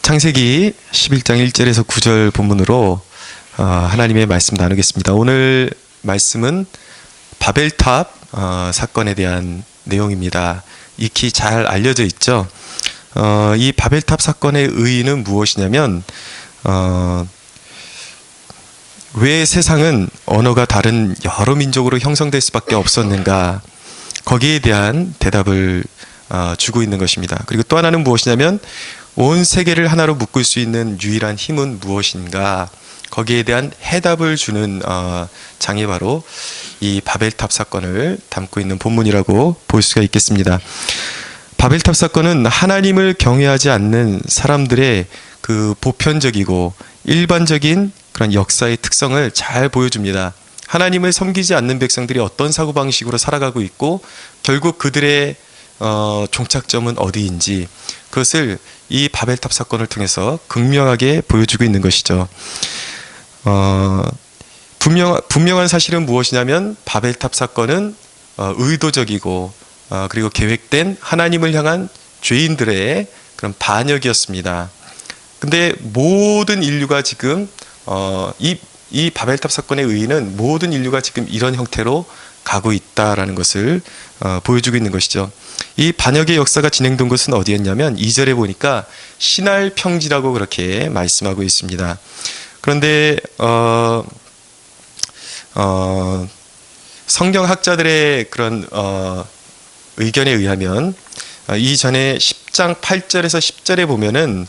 창세기 11장 1절에서 9절 본문으로 하나님의 말씀 나누겠습니다. 오늘 말씀은 바벨탑 사건에 대한 내용입니다. 익히 잘 알려져 있죠. 이 바벨탑 사건의 의의는 무엇이냐면 왜 세상은 언어가 다른 여러 민족으로 형성될 수밖에 없었는가, 거기에 대한 대답을 주고 있는 것입니다. 그리고 또 하나는 무엇이냐면 온 세계를 하나로 묶을 수 있는 유일한 힘은 무엇인가, 거기에 대한 해답을 주는 장이 바로 이 바벨탑 사건을 담고 있는 본문이라고 볼 수가 있겠습니다. 바벨탑 사건은 하나님을 경외하지 않는 사람들의 그 보편적이고 일반적인 그런 역사의 특성을 잘 보여줍니다. 하나님을 섬기지 않는 백성들이 어떤 사고방식으로 살아가고 있고 결국 그들의 종착점은 어디인지, 그것을 이 바벨탑 사건을 통해서 극명하게 보여주고 있는 것이죠. 분명한 사실은 무엇이냐면 바벨탑 사건은 의도적이고 그리고 계획된 하나님을 향한 죄인들의 그런 반역이었습니다. 근데 모든 인류가 지금 이 바벨탑 사건의 의의는 모든 인류가 지금 이런 형태로 가고 있다라는 것을 보여주고 있는 것이죠. 이 반역의 역사가 진행된 곳은 어디였냐면 2절에 보니까 시날 평지라고 그렇게 말씀하고 있습니다. 그런데 성경학자들의 그런 의견에 의하면 이전에 10장 8절에서 10절에 보면은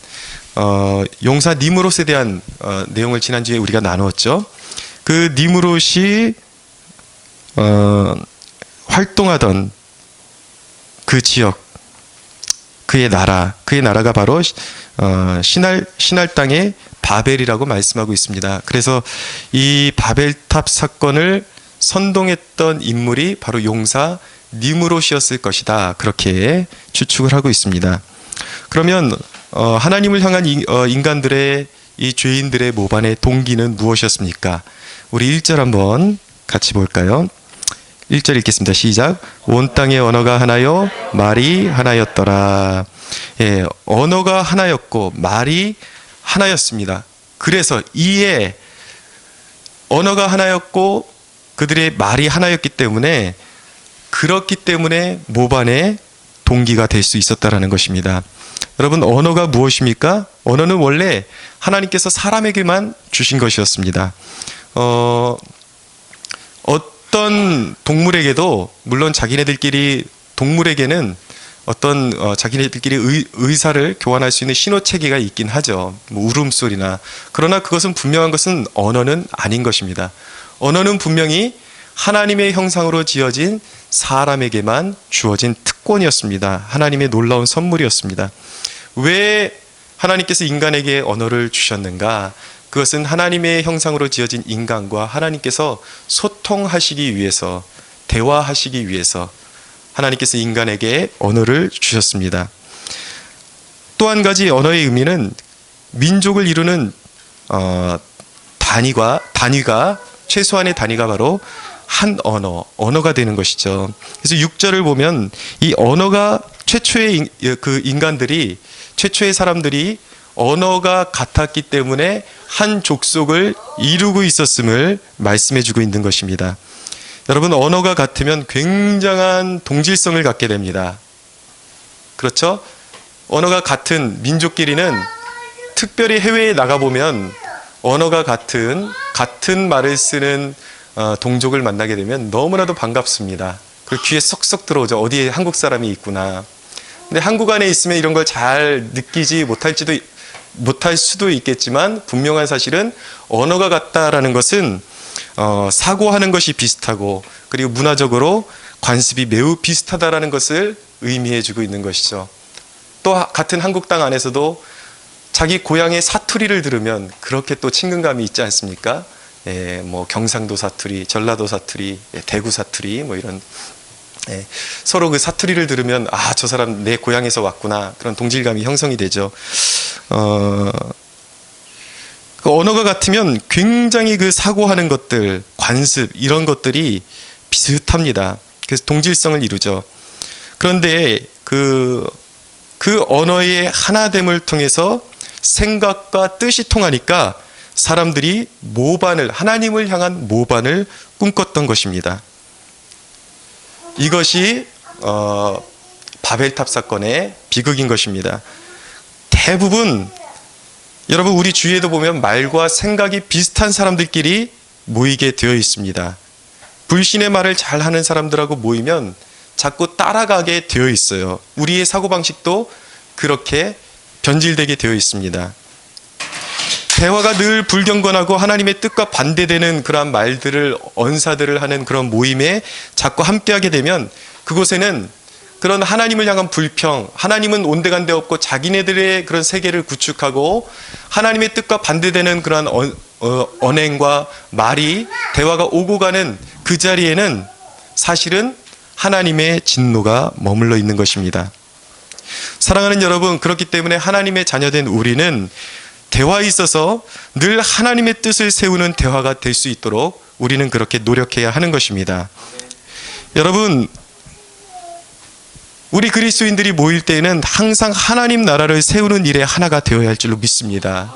용사 니므롯에 대한 내용을 지난주에 우리가 나누었죠. 그 니므롯이 활동하던 그 지역, 그의 나라가 바로 시날 땅의 바벨이라고 말씀하고 있습니다. 그래서 이 바벨탑 사건을 선동했던 인물이 바로 용사 니므롯이었을 것이다, 그렇게 추측을 하고 있습니다. 그러면 하나님을 향한 인간들의 이 죄인들의 모반의 동기는 무엇이었습니까? 우리 1절 한번 같이 볼까요? 1절 읽겠습니다. 시작. 온 땅의 언어가 하나요, 말이 하나였더라. 예, 언어가 하나였고 말이 하나였습니다. 그래서 이에 언어가 하나였고 그들의 말이 하나였기 때문에, 그렇기 때문에 모반의 동기가 될 수 있었다라는 것입니다. 여러분, 언어가 무엇입니까? 언어는 원래 하나님께서 사람에게만 주신 것이었습니다. 어떤 동물에게도, 물론 동물에게는 어떤 자기네들끼리 의사를 교환할 수 있는 신호체계가 있긴 하죠. 뭐 울음소리나. 그러나 그것은 분명한 것은 언어는 아닌 것입니다. 언어는 분명히 하나님의 형상으로 지어진 사람에게만 주어진 특권이었습니다. 하나님의 놀라운 선물이었습니다. 왜 하나님께서 인간에게 언어를 주셨는가? 그것은 하나님의 형상으로 지어진 인간과 하나님께서 소통하시기 위해서, 대화하시기 위해서 하나님께서 인간에게 언어를 주셨습니다. 또 한 가지 언어의 의미는 민족을 이루는 단위가 최소한의 단위가 바로 한 언어가 되는 것이죠. 그래서 6절을 보면 이 언어가 최초의 사람들이 언어가 같았기 때문에 한 족속을 이루고 있었음을 말씀해주고 있는 것입니다. 여러분, 언어가 같으면 굉장한 동질성을 갖게 됩니다. 그렇죠? 언어가 같은 민족끼리는, 특별히 해외에 나가보면 언어가 같은 말을 쓰는 동족을 만나게 되면 너무나도 반갑습니다. 그 귀에 쏙쏙 들어오죠. 어디에 한국 사람이 있구나. 근데 한국 안에 있으면 이런 걸 잘 느끼지 못할 수도 있겠지만, 분명한 사실은 언어가 같다라는 것은 사고하는 것이 비슷하고 그리고 문화적으로 관습이 매우 비슷하다라는 것을 의미해주고 있는 것이죠. 또 같은 한국 땅 안에서도 자기 고향의 사투리를 들으면 그렇게 또 친근감이 있지 않습니까? 예, 뭐 경상도 사투리, 전라도 사투리, 대구 사투리, 뭐 이런, 서로 그 사투리를 들으면 저 사람 내 고향에서 왔구나, 그런 동질감이 형성이 되죠. 그 언어가 같으면 굉장히 그 사고하는 것들, 관습, 이런 것들이 비슷합니다. 그래서 동질성을 이루죠. 그런데 그 언어의 하나됨을 통해서 생각과 뜻이 통하니까 사람들이 모반을, 하나님을 향한 모반을 꿈꿨던 것입니다. 이것이 바벨탑 사건의 비극인 것입니다. 대부분 여러분 우리 주위에도 보면 말과 생각이 비슷한 사람들끼리 모이게 되어 있습니다. 불신의 말을 잘하는 사람들하고 모이면 자꾸 따라가게 되어 있어요. 우리의 사고방식도 그렇게 변질되게 되어 있습니다. 대화가 늘 불경건하고 하나님의 뜻과 반대되는 그러한 말들을, 언사들을 하는 그런 모임에 자꾸 함께하게 되면 그곳에는 그런 하나님을 향한 불평, 하나님은 온데간데 없고 자기네들의 그런 세계를 구축하고 하나님의 뜻과 반대되는 그러한 언행과 말이, 대화가 오고 가는 그 자리에는 사실은 하나님의 진노가 머물러 있는 것입니다. 사랑하는 여러분, 그렇기 때문에 하나님의 자녀된 우리는 대화에 있어서 늘 하나님의 뜻을 세우는 대화가 될 수 있도록 우리는 그렇게 노력해야 하는 것입니다. 여러분, 우리 그리스도인들이 모일 때에는 항상 하나님 나라를 세우는 일에 하나가 되어야 할 줄로 믿습니다.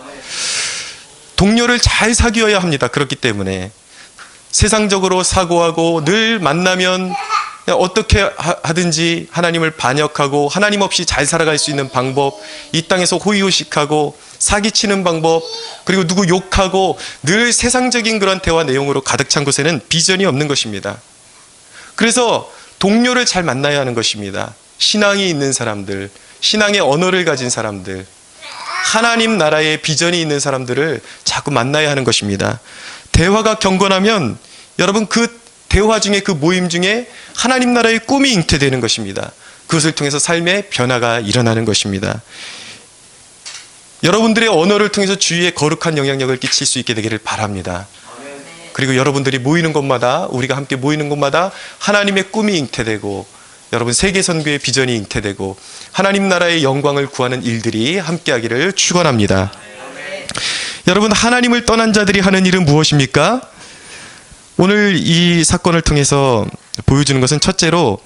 동료를 잘 사귀어야 합니다. 그렇기 때문에 세상적으로 사고하고 늘 만나면 어떻게 하든지 하나님을 반역하고 하나님 없이 잘 살아갈 수 있는 방법, 이 땅에서 호의호식하고 사기치는 방법, 그리고 누구 욕하고 늘 세상적인 그런 대화 내용으로 가득 찬 곳에는 비전이 없는 것입니다. 그래서 동료를 잘 만나야 하는 것입니다. 신앙이 있는 사람들, 신앙의 언어를 가진 사람들, 하나님 나라의 비전이 있는 사람들을 자꾸 만나야 하는 것입니다. 대화가 경건하면 여러분 그 대화 중에, 그 모임 중에 하나님 나라의 꿈이 잉태되는 것입니다. 그것을 통해서 삶의 변화가 일어나는 것입니다. 여러분들의 언어를 통해서 주위에 거룩한 영향력을 끼칠 수 있게 되기를 바랍니다. 그리고 여러분들이 모이는 곳마다, 우리가 함께 모이는 곳마다 하나님의 꿈이 잉태되고 여러분 세계 선교의 비전이 잉태되고 하나님 나라의 영광을 구하는 일들이 함께하기를 축원합니다. 여러분, 하나님을 떠난 자들이 하는 일은 무엇입니까? 오늘 이 사건을 통해서 보여주는 것은 첫째로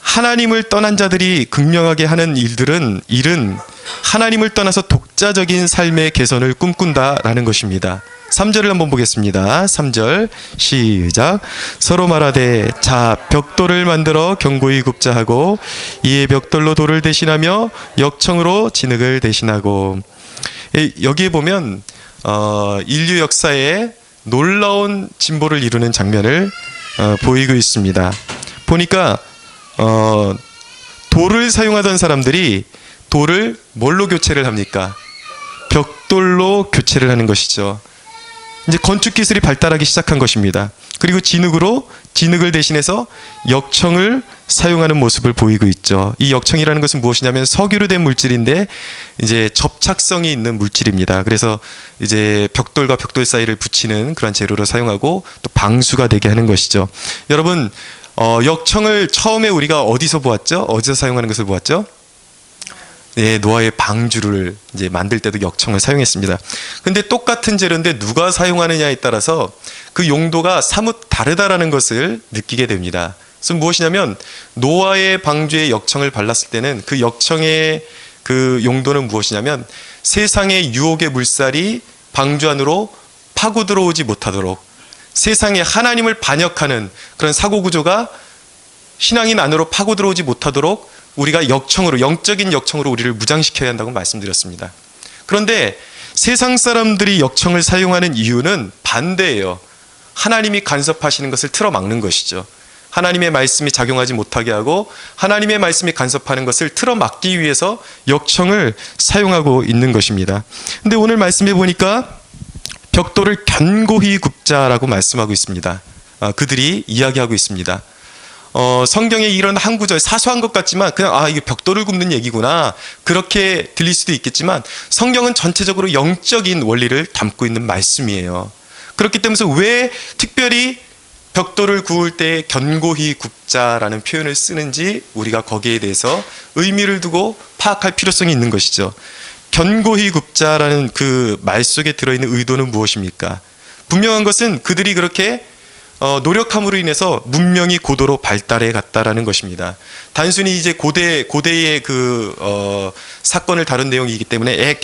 하나님을 떠난 자들이 극명하게 하는 일은 하나님을 떠나서 독자적인 삶의 개선을 꿈꾼다라는 것입니다. 3절을 한번 보겠습니다. 3절 시작. 서로 말하되 자 벽돌을 만들어 견고히 굽자 하고 이에 벽돌로 돌을 대신하며 역청으로 진흙을 대신하고. 여기에 보면 인류 역사에 놀라운 진보를 이루는 장면을 보이고 있습니다. 보니까 돌을 사용하던 사람들이 돌을 뭘로 교체를 합니까? 벽돌로 교체를 하는 것이죠. 이제 건축 기술이 발달하기 시작한 것입니다. 그리고 진흙을 대신해서 역청을 사용하는 모습을 보이고 있죠. 이 역청이라는 것은 무엇이냐면 석유로 된 물질인데 이제 접착성이 있는 물질입니다. 그래서 이제 벽돌과 벽돌 사이를 붙이는 그런 재료로 사용하고 또 방수가 되게 하는 것이죠. 여러분, 역청을 처음에 우리가 어디서 보았죠? 어디서 사용하는 것을 보았죠? 네, 노아의 방주를 이제 만들 때도 역청을 사용했습니다. 근데 똑같은 재료인데 누가 사용하느냐에 따라서 그 용도가 사뭇 다르다라는 것을 느끼게 됩니다. 그래서 무엇이냐면 노아의 방주에 역청을 발랐을 때는 그 역청의 그 용도는 무엇이냐면 세상의 유혹의 물살이 방주 안으로 파고 들어오지 못하도록, 세상에 하나님을 반역하는 그런 사고 구조가 신앙인 안으로 파고 들어오지 못하도록 우리가 역청으로, 영적인 역청으로 우리를 무장시켜야 한다고 말씀드렸습니다. 그런데 세상 사람들이 역청을 사용하는 이유는 반대예요. 하나님이 간섭하시는 것을 틀어막는 것이죠. 하나님의 말씀이 작용하지 못하게 하고 하나님의 말씀이 간섭하는 것을 틀어막기 위해서 역청을 사용하고 있는 것입니다. 근데 오늘 말씀해 보니까 벽돌을 견고히 굽자라고 말씀하고 있습니다. 그들이 이야기하고 있습니다. 성경에 이런 한 구절, 사소한 것 같지만 그냥 이게 벽돌을 굽는 얘기구나, 그렇게 들릴 수도 있겠지만 성경은 전체적으로 영적인 원리를 담고 있는 말씀이에요. 그렇기 때문에 왜 특별히 벽돌을 구울 때 견고히 굽자라는 표현을 쓰는지 우리가 거기에 대해서 의미를 두고 파악할 필요성이 있는 것이죠. 견고히 굽자라는 그 말 속에 들어있는 의도는 무엇입니까? 분명한 것은 그들이 그렇게 노력함으로 인해서 문명이 고도로 발달해 갔다라는 것입니다. 단순히 이제 고대의 사건을 다룬 내용이기 때문에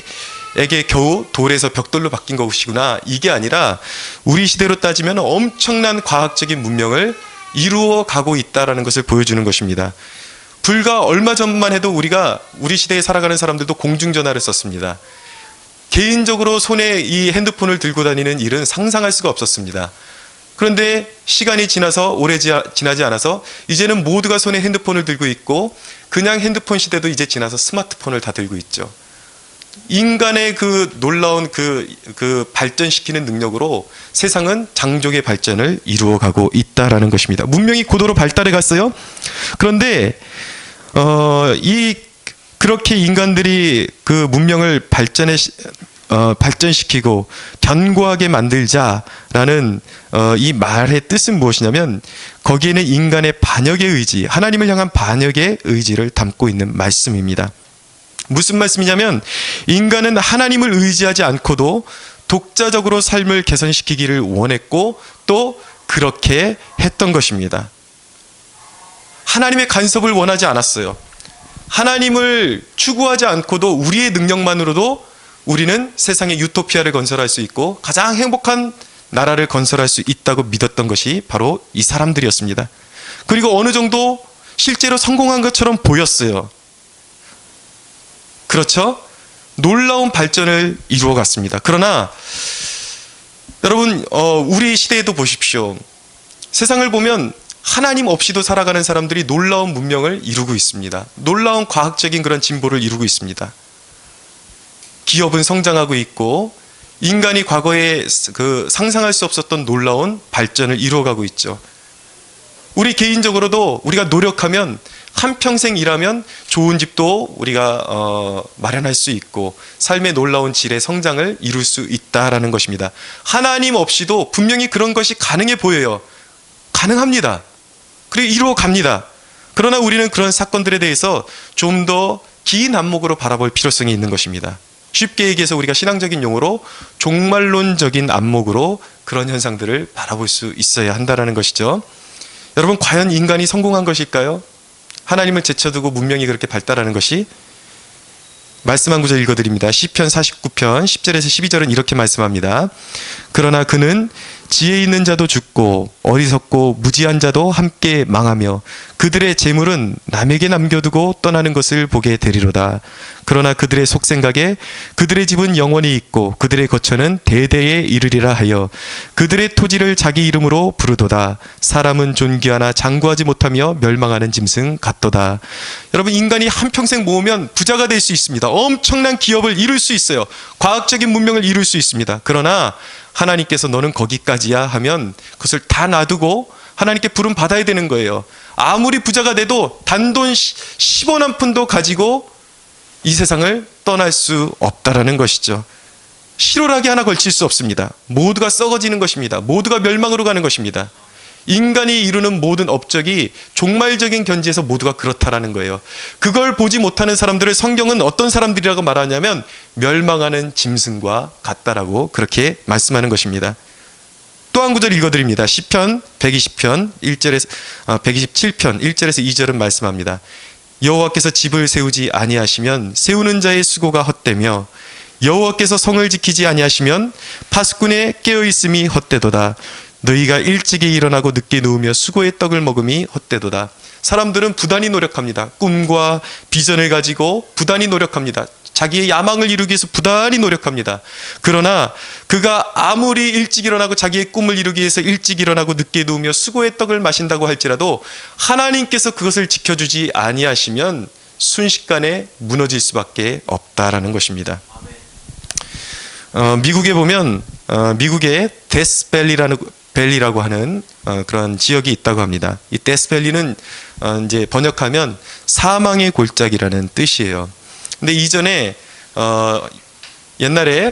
에게 겨우 돌에서 벽돌로 바뀐 것이구나, 이게 아니라 우리 시대로 따지면 엄청난 과학적인 문명을 이루어 가고 있다라는 것을 보여주는 것입니다. 불과 얼마 전만 해도 우리 시대에 살아가는 사람들도 공중전화를 썼습니다. 개인적으로 손에 이 핸드폰을 들고 다니는 일은 상상할 수가 없었습니다. 그런데 시간이 지나서 지나지 않아서 이제는 모두가 손에 핸드폰을 들고 있고, 그냥 핸드폰 시대도 이제 지나서 스마트폰을 다 들고 있죠. 인간의 그 놀라운 그 발전시키는 능력으로 세상은 장족의 발전을 이루어가고 있다라는 것입니다. 문명이 고도로 발달해 갔어요. 그런데 그렇게 인간들이 그 문명을 발전시키고 견고하게 만들자라는 이 말의 뜻은 무엇이냐면, 거기에는 인간의 반역의 의지, 하나님을 향한 반역의 의지를 담고 있는 말씀입니다. 무슨 말씀이냐면, 인간은 하나님을 의지하지 않고도 독자적으로 삶을 개선시키기를 원했고 또 그렇게 했던 것입니다. 하나님의 간섭을 원하지 않았어요. 하나님을 추구하지 않고도 우리의 능력만으로도 우리는 세상의 유토피아를 건설할 수 있고 가장 행복한 나라를 건설할 수 있다고 믿었던 것이 바로 이 사람들이었습니다. 그리고 어느 정도 실제로 성공한 것처럼 보였어요. 그렇죠? 놀라운 발전을 이루어갔습니다. 그러나 여러분, 우리 시대에도 보십시오. 세상을 보면 하나님 없이도 살아가는 사람들이 놀라운 문명을 이루고 있습니다. 놀라운 과학적인 그런 진보를 이루고 있습니다. 기업은 성장하고 있고 인간이 과거에 상상할 수 없었던 놀라운 발전을 이루어가고 있죠. 우리 개인적으로도 우리가 노력하면, 한평생 일하면 좋은 집도 우리가 마련할 수 있고 삶의 놀라운 질의 성장을 이룰 수 있다라는 것입니다. 하나님 없이도 분명히 그런 것이 가능해 보여요. 가능합니다. 그리고 이루어갑니다. 그러나 우리는 그런 사건들에 대해서 좀 더 긴 안목으로 바라볼 필요성이 있는 것입니다. 쉽게 얘기해서 우리가 신앙적인 용어로 종말론적인 안목으로 그런 현상들을 바라볼 수 있어야 한다는 것이죠. 여러분, 과연 인간이 성공한 것일까요? 하나님을 제쳐두고 문명이 그렇게 발달하는 것이? 말씀 한 구절 읽어드립니다. 시편 49편 10절에서 12절은 이렇게 말씀합니다. 그러나 그는 지혜 있는 자도 죽고 어리석고 무지한 자도 함께 망하며 그들의 재물은 남에게 남겨두고 떠나는 것을 보게 되리로다. 그러나 그들의 속생각에 그들의 집은 영원히 있고 그들의 거처는 대대에 이르리라 하여 그들의 토지를 자기 이름으로 부르도다. 사람은 존귀하나 장구하지 못하며 멸망하는 짐승 같도다. 여러분, 인간이 한평생 모으면 부자가 될 수 있습니다. 엄청난 기업을 이룰 수 있어요. 과학적인 문명을 이룰 수 있습니다. 그러나 하나님께서 너는 거기까지야 하면 그것을 다 놔두고 하나님께 부름 받아야 되는 거예요. 아무리 부자가 돼도 단돈 10원 한 푼도 가지고 이 세상을 떠날 수 없다라는 것이죠. 실오라기 하나 걸칠 수 없습니다. 모두가 썩어지는 것입니다. 모두가 멸망으로 가는 것입니다. 인간이 이루는 모든 업적이 종말적인 견지에서 모두가 그렇다라는 거예요. 그걸 보지 못하는 사람들을 성경은 어떤 사람들이라고 말하냐면 멸망하는 짐승과 같다라고 그렇게 말씀하는 것입니다. 또 한 구절 읽어드립니다. 시편 127편 1절에서 2절은 말씀합니다. 여호와께서 집을 세우지 아니하시면 세우는 자의 수고가 헛되며 여호와께서 성을 지키지 아니하시면 파수꾼의 깨어있음이 헛되도다. 너희가 일찍이 일어나고 늦게 누우며 수고의 떡을 먹음이 헛되도다. 사람들은 부단히 노력합니다. 꿈과 비전을 가지고 부단히 노력합니다. 자기의 야망을 이루기 위해서 부단히 노력합니다. 그러나 그가 아무리 일찍 일어나고 자기의 꿈을 이루기 위해서 일찍 일어나고 늦게 누우며 수고의 떡을 마신다고 할지라도 하나님께서 그것을 지켜주지 아니하시면 순식간에 무너질 수밖에 없다라는 것입니다. 미국에 보면 미국의 데스밸리라고 하는 그런 지역이 있다고 합니다. 이 데스밸리는 이제 번역하면 사망의 골짜기라는 뜻이에요. 근데 이전에 옛날에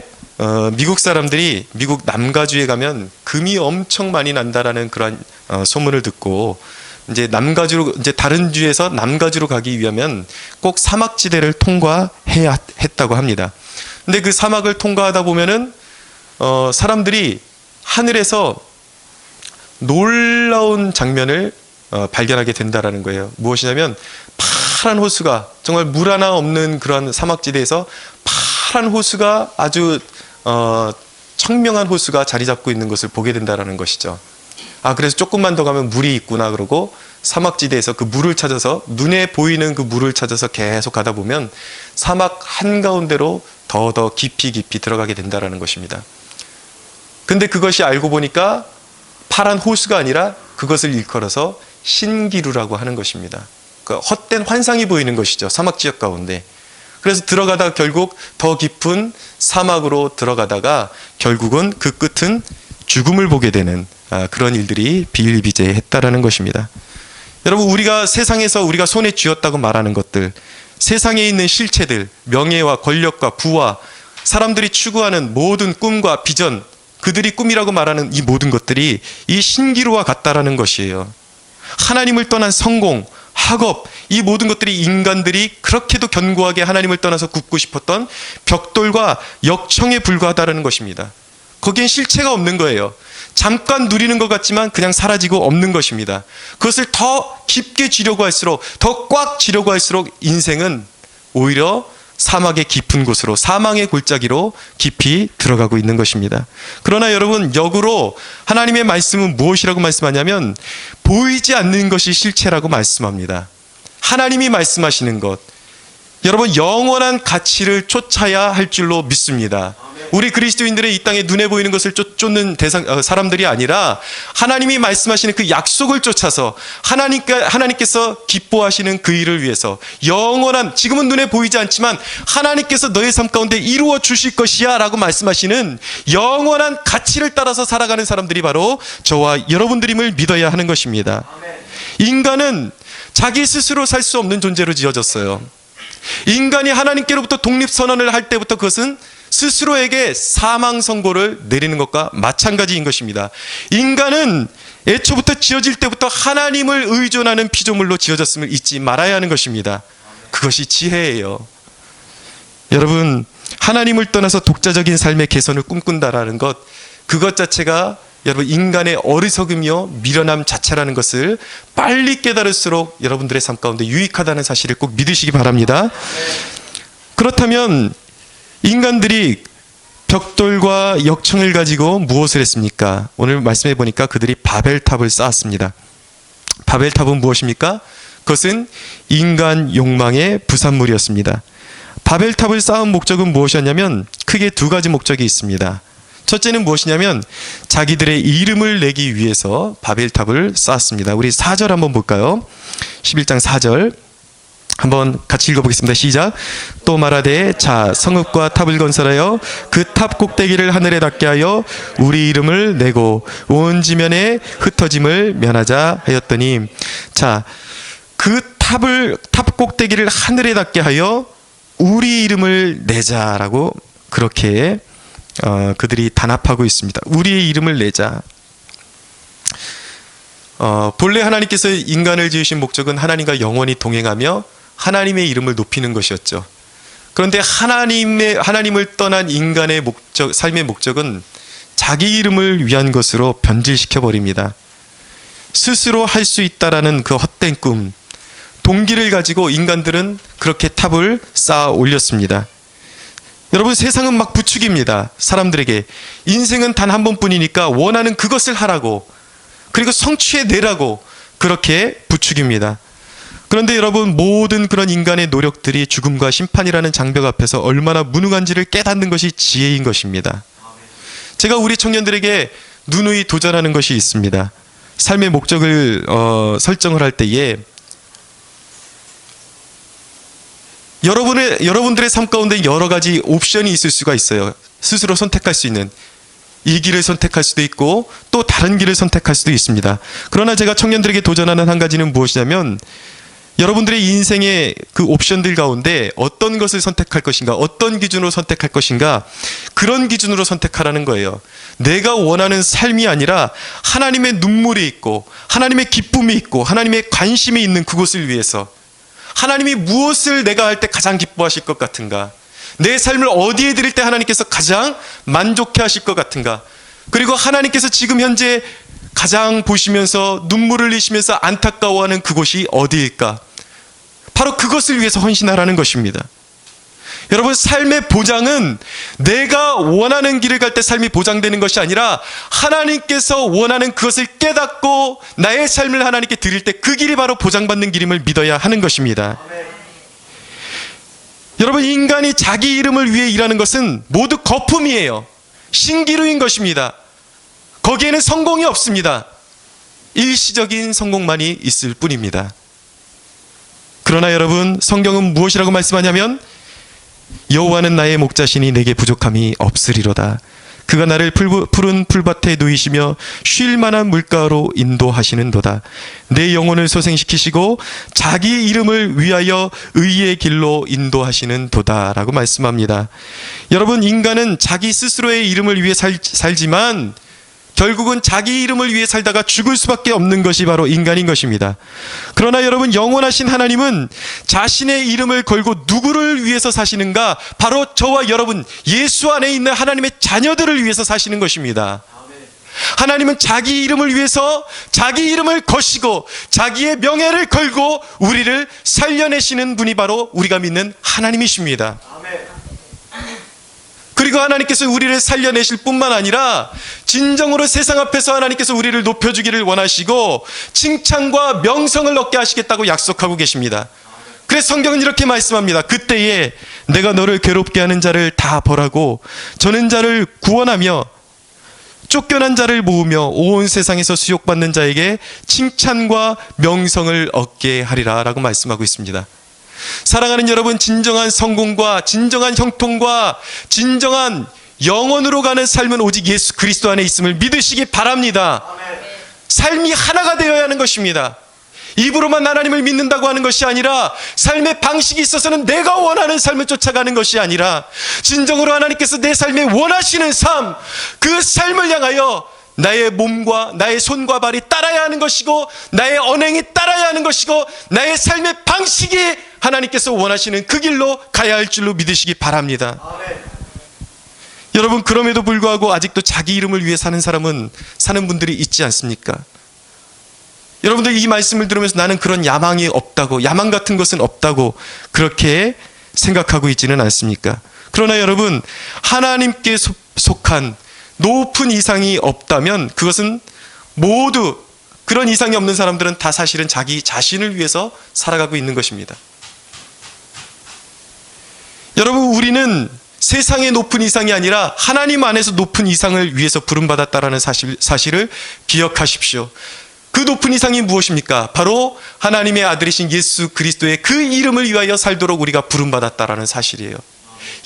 미국 사람들이 미국 남가주에 가면 금이 엄청 많이 난다라는 그런 소문을 듣고 이제 남가주로 이제 다른 주에서 남가주로 가기 위하면 꼭 사막지대를 통과해야 했다고 합니다. 근데 그 사막을 통과하다 보면은 사람들이 하늘에서 놀라운 장면을 발견하게 된다라는 거예요. 무엇이냐면 파란 호수가, 정말 물 하나 없는 그런 사막지대에서 파란 호수가, 아주 청명한 호수가 자리 잡고 있는 것을 보게 된다라는 것이죠. 그래서 조금만 더 가면 물이 있구나 그러고 사막지대에서 그 물을 찾아서, 눈에 보이는 그 물을 찾아서 계속 가다 보면 사막 한가운데로 더 깊이 들어가게 된다라는 것입니다. 근데 그것이 알고 보니까 파란 호수가 아니라 그것을 일컬어서 신기루라고 하는 것입니다. 그러니까 헛된 환상이 보이는 것이죠. 사막 지역 가운데. 그래서 들어가다 결국 더 깊은 사막으로 들어가다가 결국은 그 끝은 죽음을 보게 되는 그런 일들이 비일비재했다라는 것입니다. 여러분, 우리가 세상에서 우리가 손에 쥐었다고 말하는 것들, 세상에 있는 실체들, 명예와 권력과 부와 사람들이 추구하는 모든 꿈과 비전, 그들이 꿈이라고 말하는 이 모든 것들이 이 신기루와 같다라는 것이에요. 하나님을 떠난 성공, 학업, 이 모든 것들이 인간들이 그렇게도 견고하게 하나님을 떠나서 굽고 싶었던 벽돌과 역청에 불과하다는 것입니다. 거기엔 실체가 없는 거예요. 잠깐 누리는 것 같지만 그냥 사라지고 없는 것입니다. 그것을 더 깊게 쥐려고 할수록, 더 꽉 쥐려고 할수록 인생은 오히려 사막의 깊은 곳으로, 사망의 골짜기로 깊이 들어가고 있는 것입니다. 그러나 여러분, 역으로 하나님의 말씀은 무엇이라고 말씀하냐면 보이지 않는 것이 실체라고 말씀합니다. 하나님이 말씀하시는 것, 여러분, 영원한 가치를 쫓아야 할 줄로 믿습니다. 우리 그리스도인들의 이 땅에 눈에 보이는 것을 쫓는 사람들이 아니라 하나님이 말씀하시는 그 약속을 쫓아서 하나님께서 기뻐하시는 그 일을 위해서 영원한, 지금은 눈에 보이지 않지만 하나님께서 너의 삶 가운데 이루어 주실 것이야 라고 말씀하시는 영원한 가치를 따라서 살아가는 사람들이 바로 저와 여러분들임을 믿어야 하는 것입니다. 인간은 자기 스스로 살 수 없는 존재로 지어졌어요. 인간이 하나님께로부터 독립선언을 할 때부터 그것은 스스로에게 사망 선고를 내리는 것과 마찬가지인 것입니다. 인간은 애초부터 지어질 때부터 하나님을 의존하는 피조물로 지어졌음을 잊지 말아야 하는 것입니다. 그것이 지혜예요. 여러분, 하나님을 떠나서 독자적인 삶의 개선을 꿈꾼다라는 것, 그것 자체가 여러분 인간의 어리석음이요 미련함 자체라는 것을 빨리 깨달을수록 여러분들의 삶 가운데 유익하다는 사실을 꼭 믿으시기 바랍니다. 그렇다면 인간들이 벽돌과 역청을 가지고 무엇을 했습니까? 오늘 말씀해 보니까 그들이 바벨탑을 쌓았습니다. 바벨탑은 무엇입니까? 그것은 인간 욕망의 부산물이었습니다. 바벨탑을 쌓은 목적은 무엇이었냐면 크게 두 가지 목적이 있습니다. 첫째는 무엇이냐면 자기들의 이름을 내기 위해서 바벨탑을 쌓았습니다. 우리 4절 한번 볼까요? 11장 4절 한번 같이 읽어보겠습니다. 시작. 또 말하되 자 성읍과 탑을 건설하여 그 탑 꼭대기를 하늘에 닿게 하여 우리 이름을 내고 온 지면에 흩어짐을 면하자 하였더니, 자, 그 탑 꼭대기를 하늘에 닿게 하여 우리 이름을 내자라고 그렇게 그들이 단합하고 있습니다. 우리의 이름을 내자. 본래 하나님께서 인간을 지으신 목적은 하나님과 영원히 동행하며 하나님의 이름을 높이는 것이었죠. 그런데 하나님을 떠난 인간의 목적, 삶의 목적은 자기 이름을 위한 것으로 변질시켜 버립니다. 스스로 할 수 있다라는 그 헛된 꿈, 동기를 가지고 인간들은 그렇게 탑을 쌓아 올렸습니다. 여러분, 세상은 막 부추깁니다. 사람들에게 인생은 단 한 번뿐이니까 원하는 그것을 하라고, 그리고 성취해내라고 그렇게 부추깁니다. 그런데 여러분, 모든 그런 인간의 노력들이 죽음과 심판이라는 장벽 앞에서 얼마나 무능한지를 깨닫는 것이 지혜인 것입니다. 제가 우리 청년들에게 누누이 도전하는 것이 있습니다. 삶의 목적을 설정을 할 때에 여러분들의 삶 가운데 여러 가지 옵션이 있을 수가 있어요. 스스로 선택할 수 있는 이 길을 선택할 수도 있고 또 다른 길을 선택할 수도 있습니다. 그러나 제가 청년들에게 도전하는 한 가지는 무엇이냐면 여러분들의 인생의 그 옵션들 가운데 어떤 것을 선택할 것인가, 어떤 기준으로 선택할 것인가, 그런 기준으로 선택하라는 거예요. 내가 원하는 삶이 아니라 하나님의 눈물이 있고 하나님의 기쁨이 있고 하나님의 관심이 있는 그곳을 위해서, 하나님이 무엇을 내가 할 때 가장 기뻐하실 것 같은가, 내 삶을 어디에 드릴 때 하나님께서 가장 만족해 하실 것 같은가, 그리고 하나님께서 지금 현재 가장 보시면서 눈물을 흘리시면서 안타까워하는 그곳이 어디일까? 바로 그것을 위해서 헌신하라는 것입니다. 여러분, 삶의 보장은 내가 원하는 길을 갈 때 삶이 보장되는 것이 아니라 하나님께서 원하는 그것을 깨닫고 나의 삶을 하나님께 드릴 때 그 길이 바로 보장받는 길임을 믿어야 하는 것입니다. 여러분, 인간이 자기 이름을 위해 일하는 것은 모두 거품이에요. 신기루인 것입니다. 거기에는 성공이 없습니다. 일시적인 성공만이 있을 뿐입니다. 그러나 여러분, 성경은 무엇이라고 말씀하냐면 여호와는 나의 목자시니 내게 부족함이 없으리로다. 그가 나를 푸른 풀밭에 누이시며 쉴 만한 물가로 인도하시는도다. 내 영혼을 소생시키시고 자기 이름을 위하여 의의 길로 인도하시는도다 라고 말씀합니다. 여러분, 인간은 자기 스스로의 이름을 위해 살지만 결국은 자기 이름을 위해 살다가 죽을 수밖에 없는 것이 바로 인간인 것입니다. 그러나 여러분, 영원하신 하나님은 자신의 이름을 걸고 누구를 위해서 사시는가? 바로 저와 여러분, 예수 안에 있는 하나님의 자녀들을 위해서 사시는 것입니다. 하나님은 자기 이름을 위해서 자기 이름을 거시고 자기의 명예를 걸고 우리를 살려내시는 분이 바로 우리가 믿는 하나님이십니다. 그리고 하나님께서 우리를 살려내실 뿐만 아니라 진정으로 세상 앞에서 하나님께서 우리를 높여주기를 원하시고 칭찬과 명성을 얻게 하시겠다고 약속하고 계십니다. 그래서 성경은 이렇게 말씀합니다. 그때에 내가 너를 괴롭게 하는 자를 다 벌하고 저는 자를 구원하며 쫓겨난 자를 모으며 온 세상에서 수욕받는 자에게 칭찬과 명성을 얻게 하리라 라고 말씀하고 있습니다. 사랑하는 여러분, 진정한 성공과 진정한 형통과 진정한 영원으로 가는 삶은 오직 예수 그리스도 안에 있음을 믿으시기 바랍니다. 삶이 하나가 되어야 하는 것입니다. 입으로만 하나님을 믿는다고 하는 것이 아니라 삶의 방식이 있어서는 내가 원하는 삶을 쫓아가는 것이 아니라 진정으로 하나님께서 내 삶에 원하시는 삶, 그 삶을 향하여 나의 몸과 나의 손과 발이 따라야 하는 것이고 나의 언행이 따라야 하는 것이고 나의 삶의 방식이 하나님께서 원하시는 그 길로 가야 할 줄로 믿으시기 바랍니다. 여러분, 그럼에도 불구하고 아직도 자기 이름을 위해 사는 분들이 있지 않습니까? 여러분들 이 말씀을 들으면서 나는 그런 야망이 없다고, 야망 같은 것은 없다고 그렇게 생각하고 있지는 않습니까? 그러나 여러분, 하나님께 속한 높은 이상이 없다면 그것은 모두, 그런 이상이 없는 사람들은 다 사실은 자기 자신을 위해서 살아가고 있는 것입니다. 여러분, 우리는 세상의 높은 이상이 아니라 하나님 안에서 높은 이상을 위해서 부름받았다라는 사실을 기억하십시오. 그 높은 이상이 무엇입니까? 바로 하나님의 아들이신 예수 그리스도의 그 이름을 위하여 살도록 우리가 부름받았다라는 사실이에요.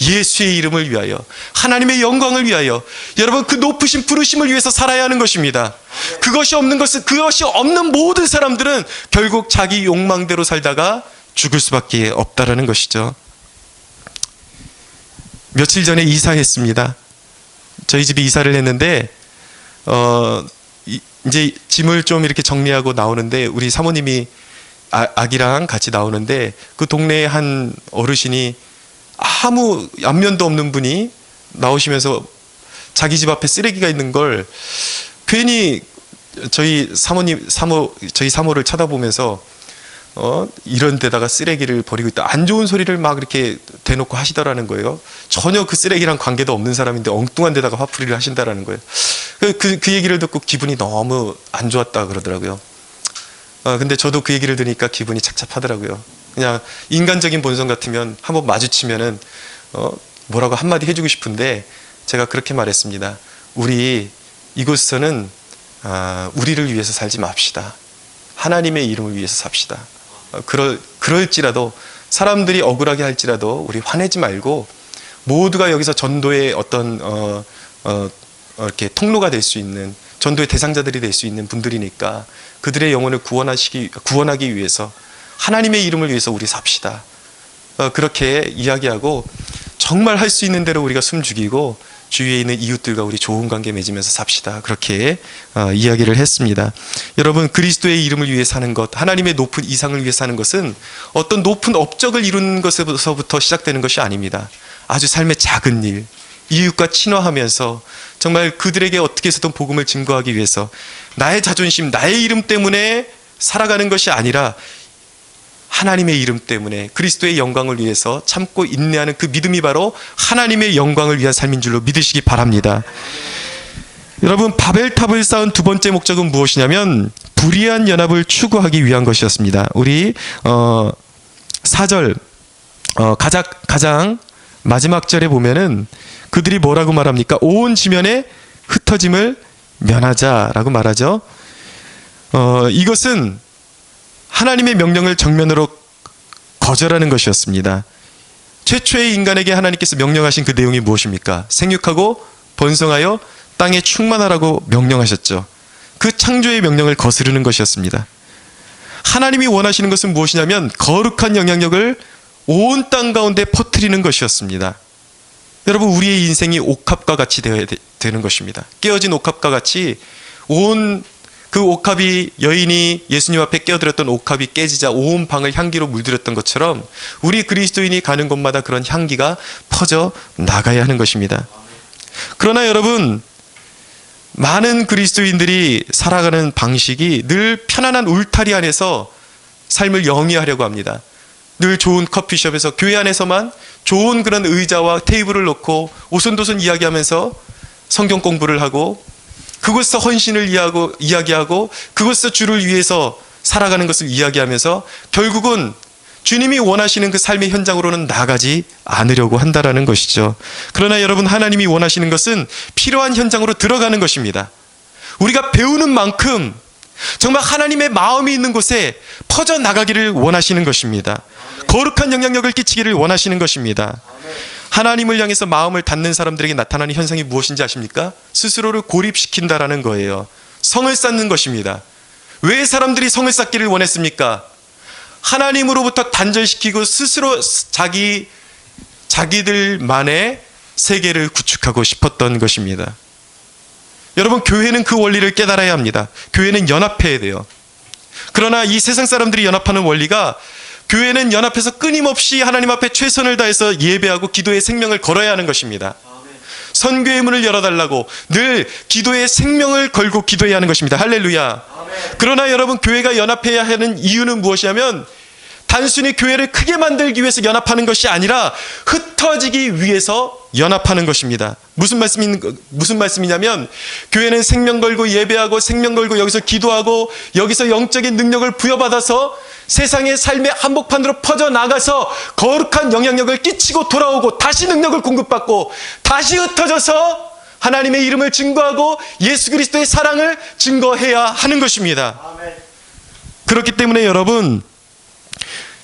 예수의 이름을 위하여, 하나님의 영광을 위하여, 여러분, 그 높으신 부르심을 위해서 살아야 하는 것입니다. 그것이 없는 모든 사람들은 결국 자기 욕망대로 살다가 죽을 수밖에 없다라는 것이죠. 며칠 전에 이사했습니다. 저희 집에 이사를 했는데 이제 짐을 좀 이렇게 정리하고 나오는데 우리 사모님이 아기랑 같이 나오는데 그 동네에 한 어르신이 아무 안면도 없는 분이 나오시면서 자기 집 앞에 쓰레기가 있는 걸 괜히 저희 사모를 쳐다보면서 이런 데다가 쓰레기를 버리고 있다, 안 좋은 소리를 막 이렇게 대놓고 하시더라는 거예요. 전혀 그 쓰레기랑 관계도 없는 사람인데 엉뚱한 데다가 화풀이를 하신다라는 거예요. 그 얘기를 듣고 기분이 너무 안 좋았다 그러더라고요. 근데 저도 그 얘기를 들으니까 기분이 착잡하더라고요. 그냥 인간적인 본성 같으면 한번 마주치면은 뭐라고 한마디 해주고 싶은데 제가 그렇게 말했습니다. 우리 이곳에서는 우리를 위해서 살지 맙시다. 하나님의 이름을 위해서 삽시다. 그럴지라도 사람들이 억울하게 할지라도 우리 화내지 말고 모두가 여기서 전도의 어떤 이렇게 통로가 될 수 있는, 전도의 대상자들이 될 수 있는 분들이니까 그들의 영혼을 구원하기 위해서 하나님의 이름을 위해서 우리 삽시다. 그렇게 이야기하고 정말 할 수 있는 대로 우리가 숨 죽이고 주위에 있는 이웃들과 우리 좋은 관계 맺으면서 삽시다. 그렇게 이야기를 했습니다. 여러분, 그리스도의 이름을 위해 사는 것, 하나님의 높은 이상을 위해 사는 것은 어떤 높은 업적을 이루는 것에서부터 시작되는 것이 아닙니다. 아주 삶의 작은 일, 이웃과 친화하면서 정말 그들에게 어떻게 해서든 복음을 증거하기 위해서 나의 자존심, 나의 이름 때문에 살아가는 것이 아니라 하나님의 이름 때문에 그리스도의 영광을 위해서 참고 인내하는 그 믿음이 바로 하나님의 영광을 위한 삶인 줄로 믿으시기 바랍니다. 여러분, 바벨탑을 쌓은 두 번째 목적은 무엇이냐면 불의한 연합을 추구하기 위한 것이었습니다. 우리 4절 가장 마지막 절에 보면은 그들이 뭐라고 말합니까? 온 지면에 흩어짐을 면하자라고 말하죠. 이것은 하나님의 명령을 정면으로 거절하는 것이었습니다. 최초의 인간에게 하나님께서 명령하신 그 내용이 무엇입니까? 생육하고 번성하여 땅에 충만하라고 명령하셨죠. 그 창조의 명령을 거스르는 것이었습니다. 하나님이 원하시는 것은 무엇이냐면 거룩한 영향력을 온 땅 가운데 퍼뜨리는 것이었습니다. 여러분, 우리의 인생이 옥합과 같이 되어야 되는 것입니다. 깨어진 옥합과 같이 그 옥합이, 여인이 예수님 앞에 깨어들었던 옥합이 깨지자 온 방을 향기로 물들였던 것처럼 우리 그리스도인이 가는 곳마다 그런 향기가 퍼져 나가야 하는 것입니다. 그러나 여러분, 많은 그리스도인들이 살아가는 방식이 늘 편안한 울타리 안에서 삶을 영위하려고 합니다. 늘 좋은 커피숍에서, 교회 안에서만 좋은 그런 의자와 테이블을 놓고 오손도손 이야기하면서 성경 공부를 하고 그곳에서 헌신을 이야기하고 그곳에서 주를 위해서 살아가는 것을 이야기하면서 결국은 주님이 원하시는 그 삶의 현장으로는 나가지 않으려고 한다라는 것이죠. 그러나 여러분, 하나님이 원하시는 것은 필요한 현장으로 들어가는 것입니다. 우리가 배우는 만큼 정말 하나님의 마음이 있는 곳에 퍼져나가기를 원하시는 것입니다. 거룩한 영향력을 끼치기를 원하시는 것입니다. 하나님을 향해서 마음을 닫는 사람들에게 나타나는 현상이 무엇인지 아십니까? 스스로를 고립시킨다라는 거예요. 성을 쌓는 것입니다. 왜 사람들이 성을 쌓기를 원했습니까? 하나님으로부터 단절시키고 스스로 자기들만의 세계를 구축하고 싶었던 것입니다. 여러분, 교회는 그 원리를 깨달아야 합니다. 교회는 연합해야 돼요. 그러나 이 세상 사람들이 연합하는 원리가, 교회는 연합해서 끊임없이 하나님 앞에 최선을 다해서 예배하고 기도의 생명을 걸어야 하는 것입니다. 선교의 문을 열어달라고 늘 기도의 생명을 걸고 기도해야 하는 것입니다. 할렐루야. 그러나 여러분, 교회가 연합해야 하는 이유는 무엇이냐면 단순히 교회를 크게 만들기 위해서 연합하는 것이 아니라 흩어지기 위해서 연합하는 것입니다. 무슨 말씀이냐면 교회는 생명 걸고 예배하고 생명 걸고 여기서 기도하고 여기서 영적인 능력을 부여받아서 세상의 삶의 한복판으로 퍼져나가서 거룩한 영향력을 끼치고 돌아오고 다시 능력을 공급받고 다시 흩어져서 하나님의 이름을 증거하고 예수 그리스도의 사랑을 증거해야 하는 것입니다. 그렇기 때문에 여러분,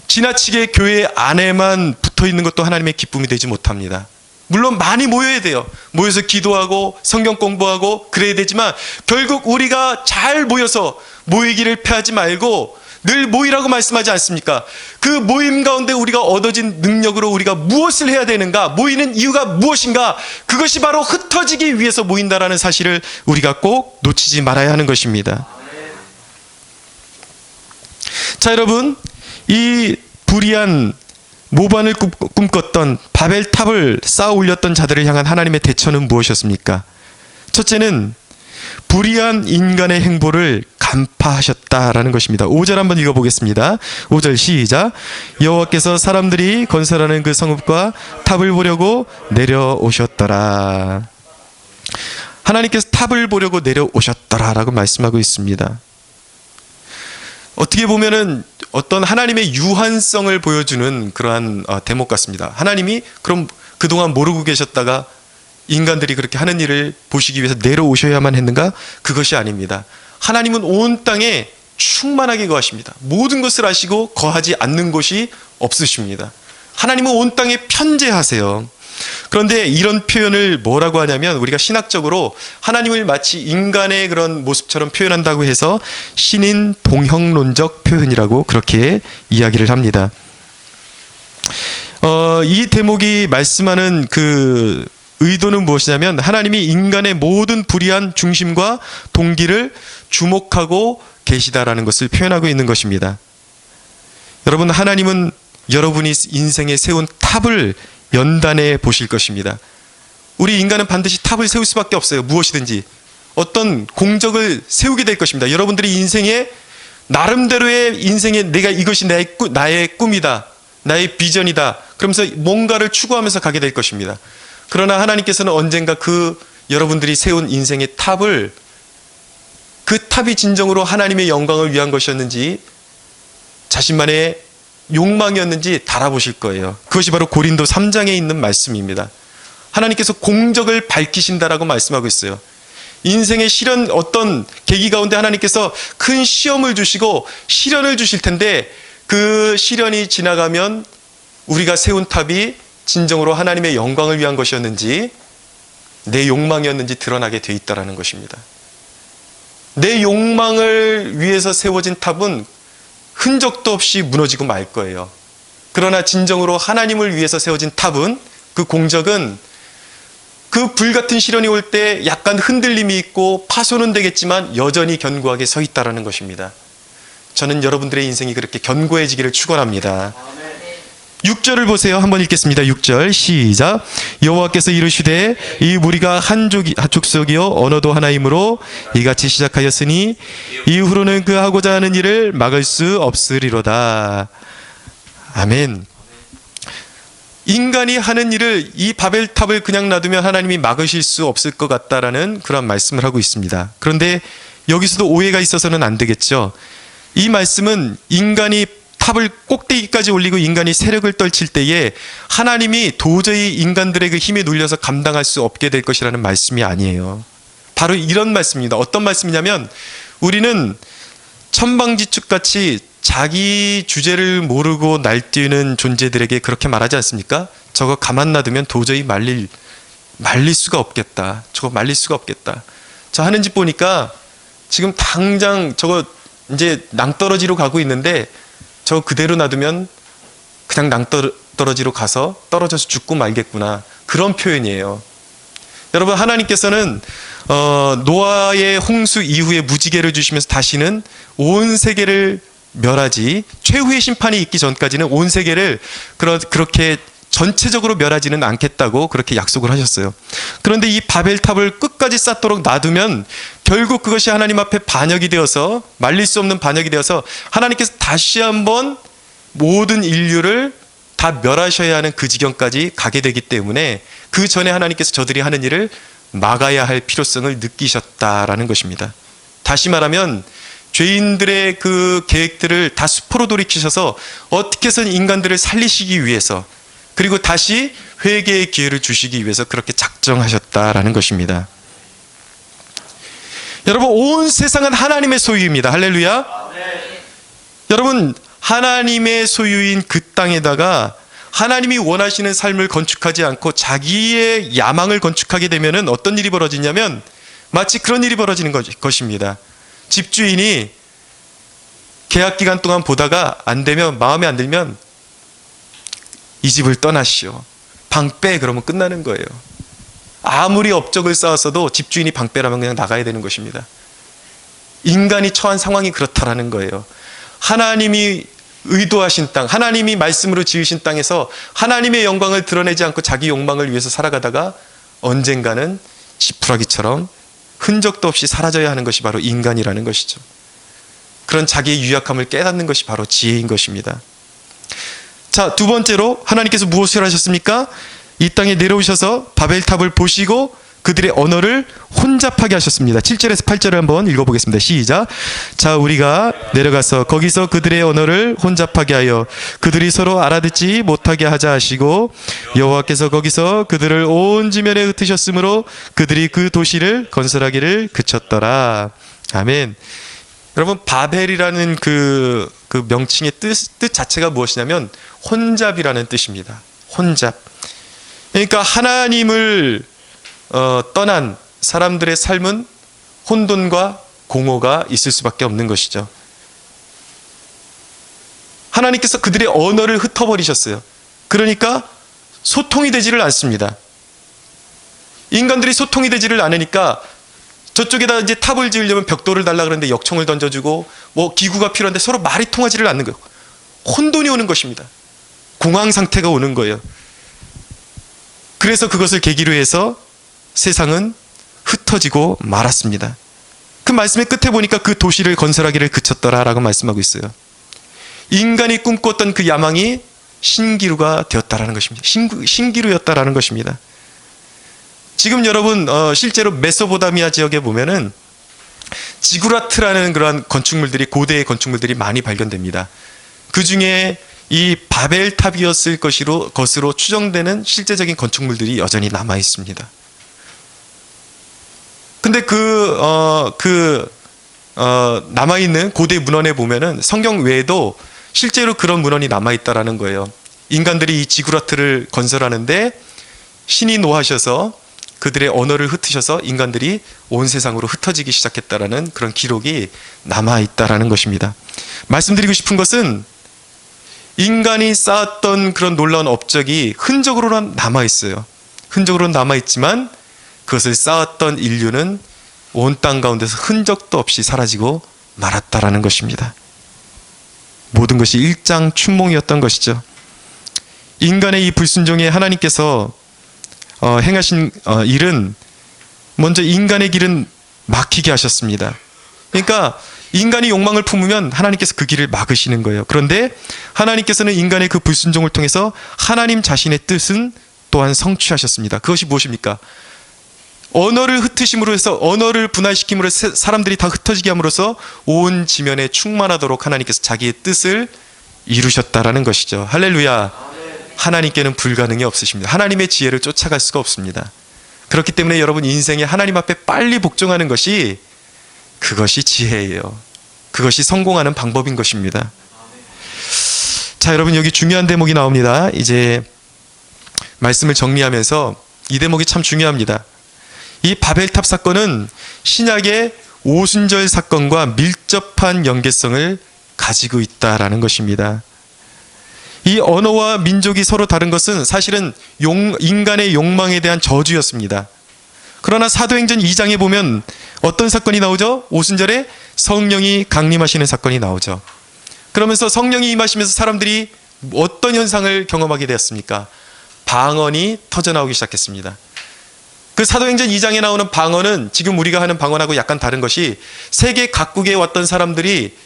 지나치게 교회 안에만 붙어있는 것도 하나님의 기쁨이 되지 못합니다. 물론 많이 모여야 돼요. 모여서 기도하고 성경 공부하고 그래야 되지만 결국 우리가 잘 모여서 모이기를 패하지 말고 늘 모이라고 말씀하지 않습니까? 그 모임 가운데 우리가 얻어진 능력으로 우리가 무엇을 해야 되는가? 모이는 이유가 무엇인가? 그것이 바로 흩어지기 위해서 모인다라는 사실을 우리가 꼭 놓치지 말아야 하는 것입니다. 자, 여러분, 이 불의한 모반을 꿈꿨던 바벨탑을 쌓아 올렸던 자들을 향한 하나님의 대처는 무엇이었습니까? 첫째는 불의한 인간의 행보를 간파하셨다라는 것입니다. 5절 한번 읽어보겠습니다. 5절 시작. 여호와께서 사람들이 건설하는 그 성읍과 탑을 보려고 내려오셨더라. 하나님께서 탑을 보려고 내려오셨더라라고 말씀하고 있습니다. 어떻게 보면은 어떤 하나님의 유한성을 보여주는 그러한 대목 같습니다. 하나님이 그럼 그동안 모르고 계셨다가 인간들이 그렇게 하는 일을 보시기 위해서 내려오셔야만 했는가? 그것이 아닙니다. 하나님은 온 땅에 충만하게 거하십니다. 모든 것을 아시고 거하지 않는 곳이 없으십니다. 하나님은 온 땅에 편재하세요. 그런데 이런 표현을 뭐라고 하냐면 우리가 신학적으로 하나님을 마치 인간의 그런 모습처럼 표현한다고 해서 신인 동형론적 표현이라고 그렇게 이야기를 합니다. 이 대목이 말씀하는 그 의도는 무엇이냐면 하나님이 인간의 모든 불의한 중심과 동기를 주목하고 계시다라는 것을 표현하고 있는 것입니다. 여러분, 하나님은 여러분이 인생에 세운 탑을 연단해 보실 것입니다. 우리 인간은 반드시 탑을 세울 수밖에 없어요. 무엇이든지 어떤 공적을 세우게 될 것입니다. 여러분들이 인생에 나름대로의 인생에 내가 이것이 나의 꿈이다, 나의 비전이다, 그러면서 뭔가를 추구하면서 가게 될 것입니다. 그러나 하나님께서는 언젠가 그 여러분들이 세운 인생의 탑을, 그 탑이 진정으로 하나님의 영광을 위한 것이었는지 자신만의 욕망이었는지 달아보실 거예요. 그것이 바로 고린도 3장에 있는 말씀입니다. 하나님께서 공적을 밝히신다라고 말씀하고 있어요. 인생의 시련, 어떤 계기 가운데 하나님께서 큰 시험을 주시고 시련을 주실 텐데, 그 시련이 지나가면 우리가 세운 탑이 진정으로 하나님의 영광을 위한 것이었는지 내 욕망이었는지 드러나게 돼 있다라는 것입니다. 내 욕망을 위해서 세워진 탑은 흔적도 없이 무너지고 말 거예요. 그러나 진정으로 하나님을 위해서 세워진 탑은, 그 공적은 그 불같은 시련이 올 때 약간 흔들림이 있고 파손은 되겠지만 여전히 견고하게 서 있다라는 것입니다. 저는 여러분들의 인생이 그렇게 견고해지기를 축원합니다. 6절을 보세요. 한번 읽겠습니다. 6절 시작. 여호와께서 이르시되 이 무리가 한 족속이요 언어도 하나이므로 이같이 시작하였으니 이후로는 그 하고자 하는 일을 막을 수 없으리로다. 아멘. 인간이 하는 일을, 이 바벨탑을 그냥 놔두면 하나님이 막으실 수 없을 것 같다라는 그런 말씀을 하고 있습니다. 그런데 여기서도 오해가 있어서는 안 되겠죠. 이 말씀은 인간이 탑을 꼭대기까지 올리고 인간이 세력을 떨칠 때에 하나님이 도저히 인간들의 그 힘에 눌려서 감당할 수 없게 될 것이라는 말씀이 아니에요. 바로 이런 말씀입니다. 어떤 말씀이냐면, 우리는 천방지축같이 자기 주제를 모르고 날뛰는 존재들에게 그렇게 말하지 않습니까? 저거 가만 놔두면 도저히 말릴 수가 없겠다. 저거 말릴 수가 없겠다. 저 하는 짓 보니까 지금 당장 저거 이제 낭떠러지로 가고 있는데 저 그대로 놔두면 그냥 낭떠러지로 가서 떨어져서 죽고 말겠구나. 그런 표현이에요. 여러분, 하나님께서는 노아의 홍수 이후에 무지개를 주시면서 다시는 온 세계를 멸하지, 최후의 심판이 있기 전까지는 온 세계를 그렇게 전체적으로 멸하지는 않겠다고 그렇게 약속을 하셨어요. 그런데 이 바벨탑을 끝까지 쌓도록 놔두면 결국 그것이 하나님 앞에 반역이 되어서, 말릴 수 없는 반역이 되어서 하나님께서 다시 한번 모든 인류를 다 멸하셔야 하는 그 지경까지 가게 되기 때문에 그 전에 하나님께서 저들이 하는 일을 막아야 할 필요성을 느끼셨다라는 것입니다. 다시 말하면 죄인들의 그 계획들을 다 수포로 돌이키셔서 어떻게 해서든 인간들을 살리시기 위해서, 그리고 다시 회개의 기회를 주시기 위해서 그렇게 작정하셨다라는 것입니다. 여러분, 온 세상은 하나님의 소유입니다. 할렐루야. 여러분, 하나님의 소유인 그 땅에다가 하나님이 원하시는 삶을 건축하지 않고 자기의 야망을 건축하게 되면 어떤 일이 벌어지냐면 마치 그런 일이 벌어지는 것입니다. 집주인이 계약 기간 동안 보다가 안 되면, 마음에 안 들면 이 집을 떠나시오. 방 빼. 그러면 끝나는 거예요. 아무리 업적을 쌓았어도 집주인이 방 빼라면 그냥 나가야 되는 것입니다. 인간이 처한 상황이 그렇다라는 거예요. 하나님이 의도하신 땅, 하나님이 말씀으로 지으신 땅에서 하나님의 영광을 드러내지 않고 자기 욕망을 위해서 살아가다가 언젠가는 지푸라기처럼 흔적도 없이 사라져야 하는 것이 바로 인간이라는 것이죠. 그런 자기의 유약함을 깨닫는 것이 바로 지혜인 것입니다. 자, 두 번째로 하나님께서 무엇을 하셨습니까? 이 땅에 내려오셔서 바벨탑을 보시고 그들의 언어를 혼잡하게 하셨습니다. 7절에서 8절을 한번 읽어보겠습니다. 시작. 자, 우리가 내려가서 거기서 그들의 언어를 혼잡하게 하여 그들이 서로 알아듣지 못하게 하자 하시고, 여호와께서 거기서 그들을 온 지면에 흩으셨으므로 그들이 그 도시를 건설하기를 그쳤더라. 아멘. 여러분, 바벨이라는 그 명칭의 뜻 자체가 무엇이냐면 혼잡이라는 뜻입니다. 혼잡. 그러니까 하나님을 떠난 사람들의 삶은 혼돈과 공허가 있을 수밖에 없는 것이죠. 하나님께서 그들의 언어를 흩어버리셨어요. 그러니까 소통이 되지를 않습니다. 인간들이 소통이 되지를 않으니까 저쪽에다 이제 탑을 지으려면 벽돌을 달라 그러는데 역청을 던져주고 뭐 기구가 필요한데 서로 말이 통하지를 않는 거예요. 혼돈이 오는 것입니다. 공황 상태가 오는 거예요. 그래서 그것을 계기로 해서 세상은 흩어지고 말았습니다. 그 말씀의 끝에 보니까 그 도시를 건설하기를 그쳤더라라고 말씀하고 있어요. 인간이 꿈꿨던 그 야망이 신기루가 되었다라는 것입니다. 신기루였다라는 것입니다. 지금 여러분 실제로 메소포타미아 지역에 보면은 지구라트라는 그러한 건축물들이, 고대의 건축물들이 많이 발견됩니다. 그 중에 이 바벨탑이었을 것으로 추정되는 실제적인 건축물들이 여전히 남아 있습니다. 근데 남아있는 고대 문헌에 보면은 성경 외에도 실제로 그런 문헌이 남아있다라는 거예요. 인간들이 이 지구라트를 건설하는데 신이 노하셔서 그들의 언어를 흩으셔서 인간들이 온 세상으로 흩어지기 시작했다라는 그런 기록이 남아있다라는 것입니다. 말씀드리고 싶은 것은 인간이 쌓았던 그런 놀라운 업적이 흔적으로는 남아있어요. 흔적으로는 남아있지만 그것을 쌓았던 인류는 온 땅 가운데서 흔적도 없이 사라지고 말았다라는 것입니다. 모든 것이 일장춘몽이었던 것이죠. 인간의 이 불순종에 하나님께서 행하신 일은 먼저 인간의 길은 막히게 하셨습니다. 그러니까 인간이 욕망을 품으면 하나님께서 그 길을 막으시는 거예요. 그런데 하나님께서는 인간의 그 불순종을 통해서 하나님 자신의 뜻은 또한 성취하셨습니다. 그것이 무엇입니까? 언어를 흩으심으로 해서, 언어를 분할시킴으로 해서 사람들이 다 흩어지게 함으로써 온 지면에 충만하도록 하나님께서 자기의 뜻을 이루셨다라는 것이죠. 할렐루야. 하나님께는 불가능이 없으십니다. 하나님의 지혜를 쫓아갈 수가 없습니다. 그렇기 때문에 여러분 인생에 하나님 앞에 빨리 복종하는 것이, 그것이 지혜예요. 그것이 성공하는 방법인 것입니다. 자, 여러분 여기 중요한 대목이 나옵니다. 이제 말씀을 정리하면서 이 대목이 참 중요합니다. 이 바벨탑 사건은 신약의 오순절 사건과 밀접한 연계성을 가지고 있다라는 것입니다. 이 언어와 민족이 서로 다른 것은 사실은 인간의 욕망에 대한 저주였습니다. 그러나 사도행전 2장에 보면 어떤 사건이 나오죠? 오순절에 성령이 강림하시는 사건이 나오죠. 그러면서 성령이 임하시면서 사람들이 어떤 현상을 경험하게 되었습니까? 방언이 터져나오기 시작했습니다. 그 사도행전 2장에 나오는 방언은 지금 우리가 하는 방언하고 약간 다른 것이 세계 각국에 왔던 사람들이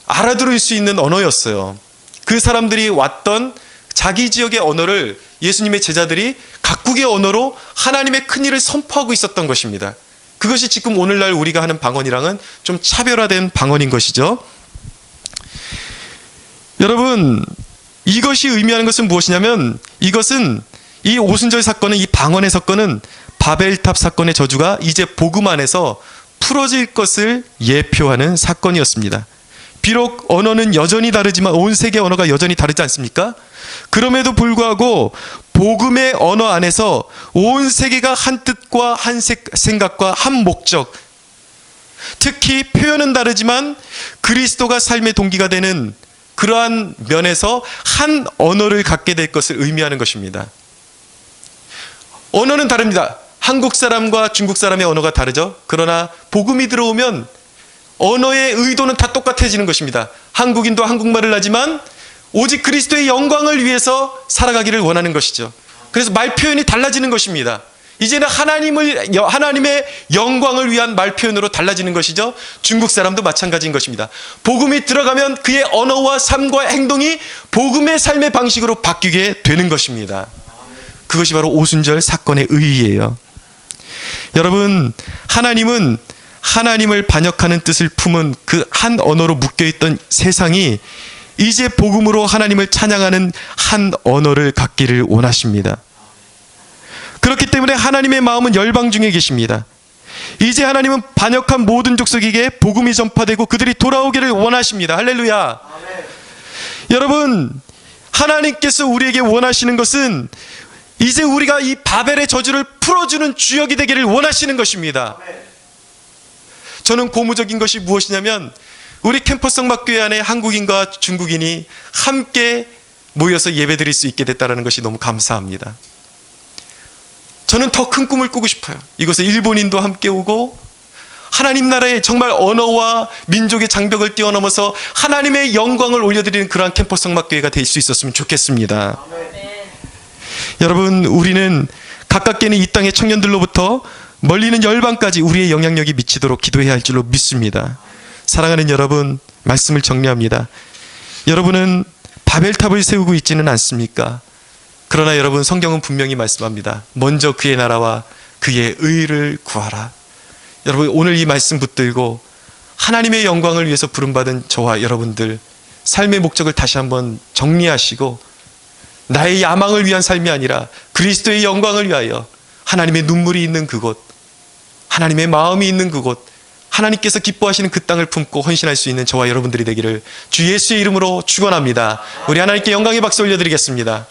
알아들을 수 있는 언어였어요. 그 사람들이 왔던 자기 지역의 언어를 예수님의 제자들이 각국의 언어로 하나님의 큰 일을 선포하고 있었던 것입니다. 그것이 지금 오늘날 우리가 하는 방언이랑은 좀 차별화된 방언인 것이죠. 여러분, 이것이 의미하는 것은 무엇이냐면, 이것은 이 오순절 사건은, 이 방언의 사건은 바벨탑 사건의 저주가 이제 복음 안에서 풀어질 것을 예표하는 사건이었습니다. 비록 언어는 여전히 다르지만, 온 세계 언어가 여전히 다르지 않습니까? 그럼에도 불구하고 복음의 언어 안에서 온 세계가 한 뜻과 한 생각과 한 목적, 특히 표현은 다르지만 그리스도가 삶의 동기가 되는 그러한 면에서 한 언어를 갖게 될 것을 의미하는 것입니다. 언어는 다릅니다. 한국 사람과 중국 사람의 언어가 다르죠. 그러나 복음이 들어오면 언어의 의도는 다 똑같아지는 것입니다. 한국인도 한국말을 하지만 오직 그리스도의 영광을 위해서 살아가기를 원하는 것이죠. 그래서 말 표현이 달라지는 것입니다. 이제는 하나님의 영광을 위한 말 표현으로 달라지는 것이죠. 중국 사람도 마찬가지인 것입니다. 복음이 들어가면 그의 언어와 삶과 행동이 복음의 삶의 방식으로 바뀌게 되는 것입니다. 그것이 바로 오순절 사건의 의의예요. 여러분, 하나님은 하나님을 반역하는 뜻을 품은 그 한 언어로 묶여있던 세상이 이제 복음으로 하나님을 찬양하는 한 언어를 갖기를 원하십니다. 그렇기 때문에 하나님의 마음은 열방 중에 계십니다. 이제 하나님은 반역한 모든 족속에게 복음이 전파되고 그들이 돌아오기를 원하십니다. 할렐루야. 아멘. 여러분, 하나님께서 우리에게 원하시는 것은 이제 우리가 이 바벨의 저주를 풀어주는 주역이 되기를 원하시는 것입니다. 저는 고무적인 것이 무엇이냐면, 우리 캠퍼스 성막교회 안에 한국인과 중국인이 함께 모여서 예배드릴 수 있게 됐다는 것이 너무 감사합니다. 저는 더 큰 꿈을 꾸고 싶어요. 이곳에 일본인도 함께 오고 하나님 나라의 정말 언어와 민족의 장벽을 뛰어넘어서 하나님의 영광을 올려드리는 그러한 캠퍼스 성막교회가 될 수 있었으면 좋겠습니다. 아멘. 여러분, 우리는 가깝게는 이 땅의 청년들로부터 멀리는 열방까지 우리의 영향력이 미치도록 기도해야 할 줄로 믿습니다. 사랑하는 여러분, 말씀을 정리합니다. 여러분은 바벨탑을 세우고 있지는 않습니까? 그러나 여러분, 성경은 분명히 말씀합니다. 먼저 그의 나라와 그의 의를 구하라. 여러분, 오늘 이 말씀 붙들고 하나님의 영광을 위해서 부름받은 저와 여러분들, 삶의 목적을 다시 한번 정리하시고 나의 야망을 위한 삶이 아니라 그리스도의 영광을 위하여 하나님의 눈물이 있는 그곳, 하나님의 마음이 있는 그곳, 하나님께서 기뻐하시는 그 땅을 품고 헌신할 수 있는 저와 여러분들이 되기를 주 예수의 이름으로 축원합니다. 우리 하나님께 영광의 박수 올려드리겠습니다.